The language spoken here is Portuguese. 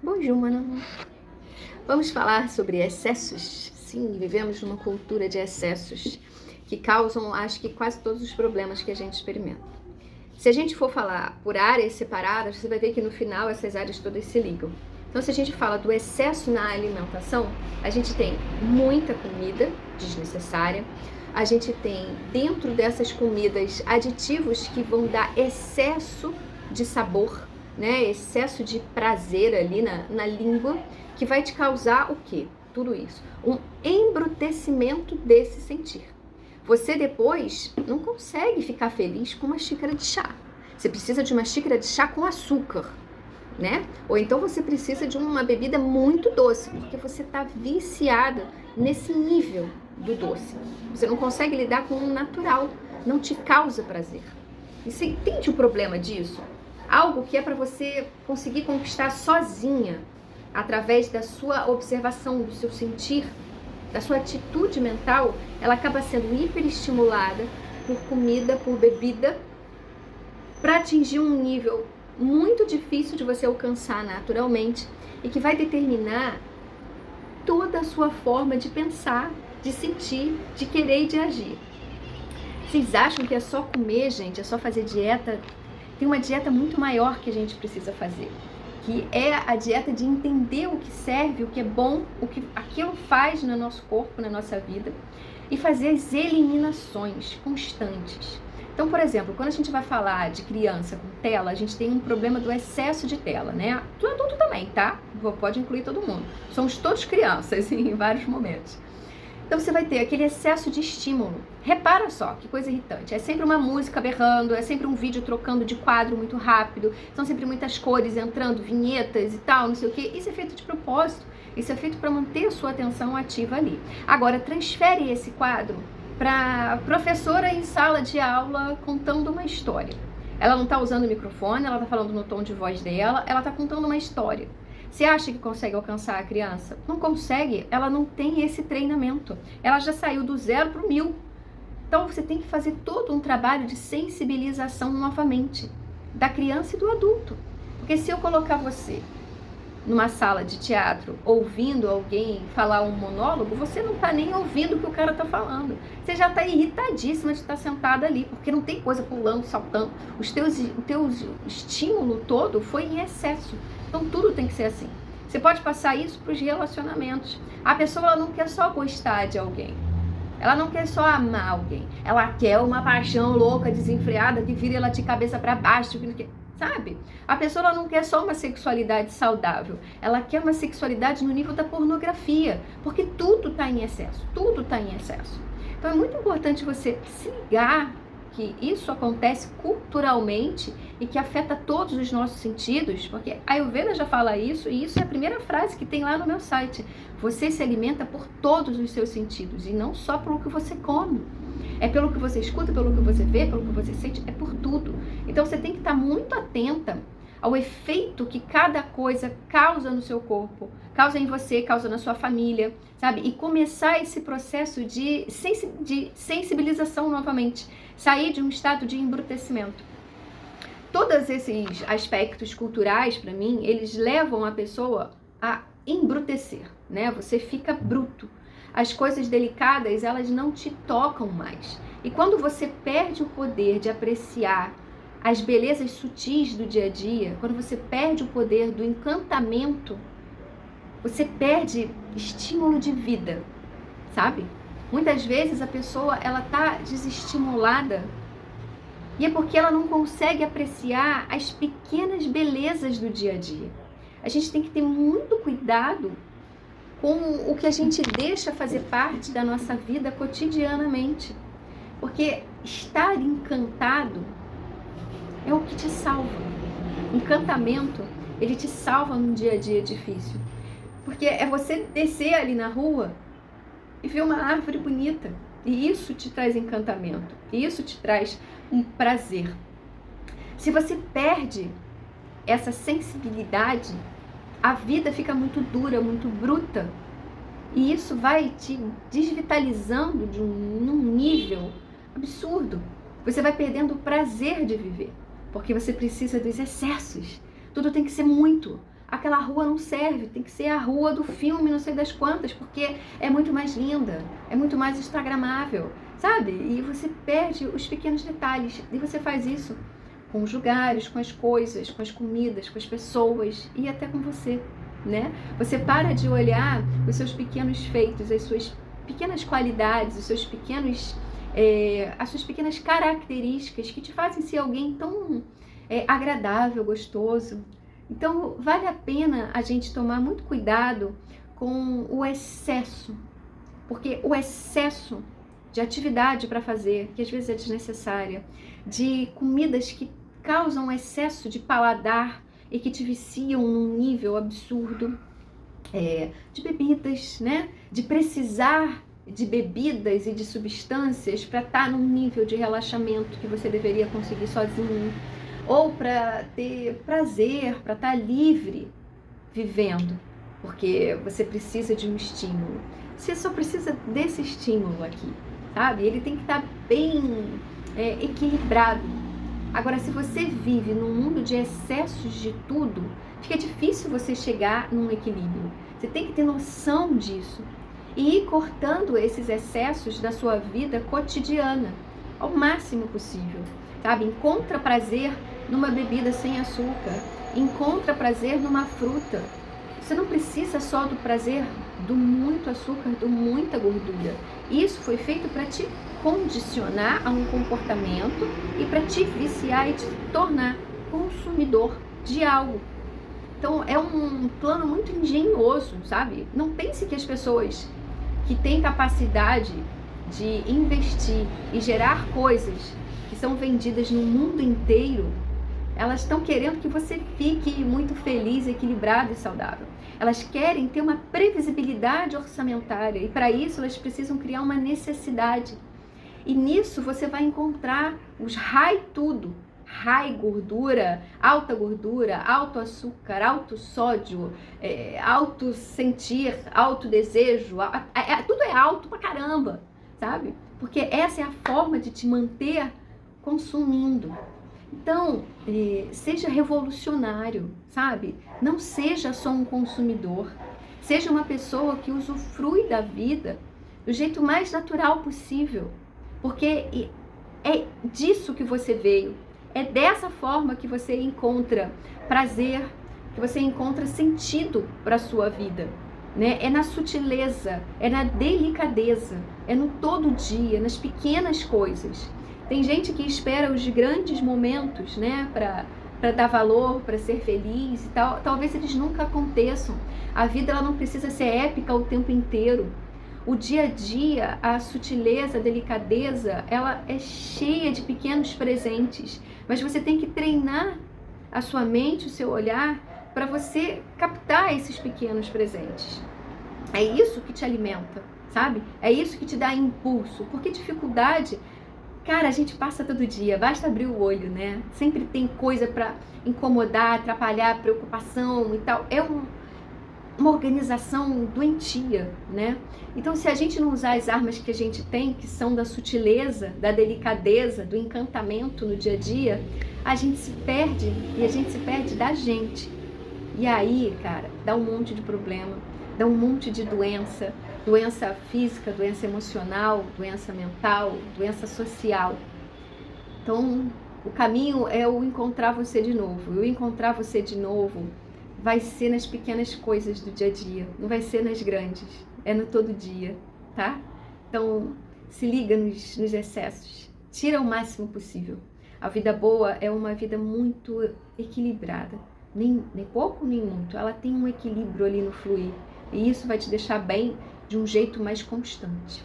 Bonjour, mano. Vamos falar sobre excessos. Sim, vivemos numa cultura de excessos que causam, acho que, quase todos os problemas que a gente experimenta. Se a gente for falar por áreas separadas, você vai ver que no final essas áreas todas se ligam. Então, se a gente fala do excesso na alimentação, a gente tem muita comida desnecessária, a gente tem dentro dessas comidas aditivos que vão dar excesso de sabor, né? Excesso de prazer ali na língua, que vai te causar o quê? Tudo isso. Um embrutecimento desse sentir. Você depois não consegue ficar feliz com uma xícara de chá. Você precisa de uma xícara de chá com açúcar, né? Ou então você precisa de uma bebida muito doce, porque você está viciada nesse nível do doce. Você não consegue lidar com o natural, não te causa prazer. E você entende o problema disso? Algo que é para você conseguir conquistar sozinha, através da sua observação, do seu sentir, da sua atitude mental, ela acaba sendo hiperestimulada por comida, por bebida, para atingir um nível muito difícil de você alcançar naturalmente e que vai determinar toda a sua forma de pensar, de sentir, de querer e de agir. Vocês acham que é só comer, gente? É só fazer dieta? Tem uma dieta muito maior que a gente precisa fazer, que é a dieta de entender o que serve, o que é bom, o que aquilo faz no nosso corpo, na nossa vida, e fazer as eliminações constantes. Então, por exemplo, quando a gente vai falar de criança com tela, a gente tem um problema do excesso de tela, né? Do adulto também, tá? Pode incluir todo mundo. Somos todos crianças em vários momentos. Então você vai ter aquele excesso de estímulo. Repara só, que coisa irritante. É sempre uma música berrando, é sempre um vídeo trocando de quadro muito rápido, são sempre muitas cores entrando, vinhetas e tal, não sei o quê. Isso é feito de propósito. Isso é feito para manter a sua atenção ativa ali. Agora, transfere esse quadro para professora em sala de aula contando uma história. Ela não está usando o microfone, ela está falando no tom de voz dela, ela está contando uma história. Você acha que consegue alcançar a criança? Não consegue, ela não tem esse treinamento. Ela já saiu do 0 para o 1000. Então você tem que fazer todo um trabalho de sensibilização novamente, da criança e do adulto. Porque se eu colocar você numa sala de teatro ouvindo alguém falar um monólogo, você não está nem ouvindo o que o cara está falando. Você já está irritadíssima de estar sentada ali, porque não tem coisa pulando, saltando. O teu estímulo todo foi em excesso. Então tudo tem que ser assim. Você pode passar isso para os relacionamentos. A pessoa ela não quer só gostar de alguém. Ela não quer só amar alguém. Ela quer uma paixão louca, desenfreada, que vira ela de cabeça para baixo, sabe? A pessoa ela não quer só uma sexualidade saudável. Ela quer uma sexualidade no nível da pornografia, porque tudo está em excesso. Tudo está em excesso. Então é muito importante você se ligar que isso acontece culturalmente e que afeta todos os nossos sentidos, porque a Ayurveda já fala isso, e isso é a primeira frase que tem lá no meu site. Você se alimenta por todos os seus sentidos, e não só pelo que você come. É pelo que você escuta, pelo que você vê, pelo que você sente, é por tudo. Então você tem que estar muito atenta ao efeito que cada coisa causa no seu corpo, causa em você, causa na sua família, sabe? E começar esse processo de sensibilização novamente, sair de um estado de embrutecimento. Todos esses aspectos culturais, para mim, eles levam a pessoa a embrutecer, né? Você fica bruto. As coisas delicadas, elas não te tocam mais. E quando você perde o poder de apreciar as belezas sutis do dia a dia, quando você perde o poder do encantamento, você perde estímulo de vida, sabe? Muitas vezes a pessoa, ela tá desestimulada e é porque ela não consegue apreciar as pequenas belezas do dia a dia. A gente tem que ter muito cuidado com o que a gente deixa fazer parte da nossa vida cotidianamente, porque estar encantado é o que te salva. Encantamento, ele te salva num dia a dia difícil. Porque é você descer ali na rua e ver uma árvore bonita. E isso te traz encantamento. E isso te traz um prazer. Se você perde essa sensibilidade, a vida fica muito dura, muito bruta. E isso vai te desvitalizando num nível absurdo. Você vai perdendo o prazer de viver. Porque você precisa dos excessos. Tudo tem que ser muito. aquela rua não serve, tem que ser a rua do filme, não sei das quantas, porque é muito mais linda, é muito mais instagramável, sabe? E você perde os pequenos detalhes, e você faz isso com os lugares, com as coisas, com as comidas, com as pessoas e até com você, né? Você para de olhar os seus pequenos feitos, as suas pequenas qualidades, os seus pequenos, as suas pequenas características que te fazem ser alguém tão agradável, gostoso. Então, vale a pena a gente tomar muito cuidado com o excesso, porque o excesso de atividade para fazer, que às vezes é desnecessária, de comidas que causam excesso de paladar e que te viciam num nível absurdo, de bebidas, né? De precisar de bebidas e de substâncias para estar num nível de relaxamento que você deveria conseguir sozinho, ou para ter prazer, para estar livre vivendo, porque você precisa de um estímulo. Você só precisa desse estímulo aqui, sabe? Ele tem que estar bem equilibrado. Agora, se você vive num mundo de excessos de tudo, fica difícil você chegar num equilíbrio. Você tem que ter noção disso e ir cortando esses excessos da sua vida cotidiana ao máximo possível, sabe? Encontra prazer numa bebida sem açúcar, encontra prazer numa fruta. Você não precisa só do prazer do muito açúcar, do muita gordura. Isso foi feito para te condicionar a um comportamento e para te viciar e te tornar consumidor de algo. Então é um plano muito engenhoso, sabe? Não pense que as pessoas que têm capacidade de investir e gerar coisas que são vendidas no mundo inteiro, elas estão querendo que você fique muito feliz, equilibrado e saudável. Elas querem ter uma previsibilidade orçamentária e para isso elas precisam criar uma necessidade. E nisso você vai encontrar os high tudo. High gordura, alto açúcar, alto sódio, alto sentir, alto desejo, tudo é alto pra caramba, sabe? Porque essa é a forma de te manter consumindo. Então, seja revolucionário, sabe? Não seja só um consumidor. Seja uma pessoa que usufrui da vida do jeito mais natural possível. Porque é disso que você veio. É dessa forma que você encontra prazer, que você encontra sentido para a sua vida, né? É na sutileza, é na delicadeza, é no todo dia, nas pequenas coisas. Tem gente que espera os grandes momentos, né, para dar valor, para ser feliz e tal. Talvez eles nunca aconteçam. A vida ela não precisa ser épica o tempo inteiro. O dia a dia, a sutileza, a delicadeza, ela é cheia de pequenos presentes. Mas você tem que treinar a sua mente, o seu olhar, para você captar esses pequenos presentes. É isso que te alimenta, sabe? É isso que te dá impulso. Porque dificuldade, cara, a gente passa todo dia, basta abrir o olho, né? Sempre tem coisa para incomodar, atrapalhar, preocupação e tal. É uma organização doentia, né? Então, se a gente não usar as armas que a gente tem, que são da sutileza, da delicadeza, do encantamento no dia a dia, a gente se perde e a gente se perde da gente. E aí, cara, dá um monte de problema, dá um monte de doença física, doença emocional, doença mental, doença social. Então, o caminho é o encontrar você de novo. E o encontrar você de novo vai ser nas pequenas coisas do dia a dia, não vai ser nas grandes, é no todo dia, tá? Então, se liga nos excessos, tira o máximo possível. A vida boa é uma vida muito equilibrada, nem pouco nem muito, ela tem um equilíbrio ali no fluir, e isso vai te deixar bem de um jeito mais constante.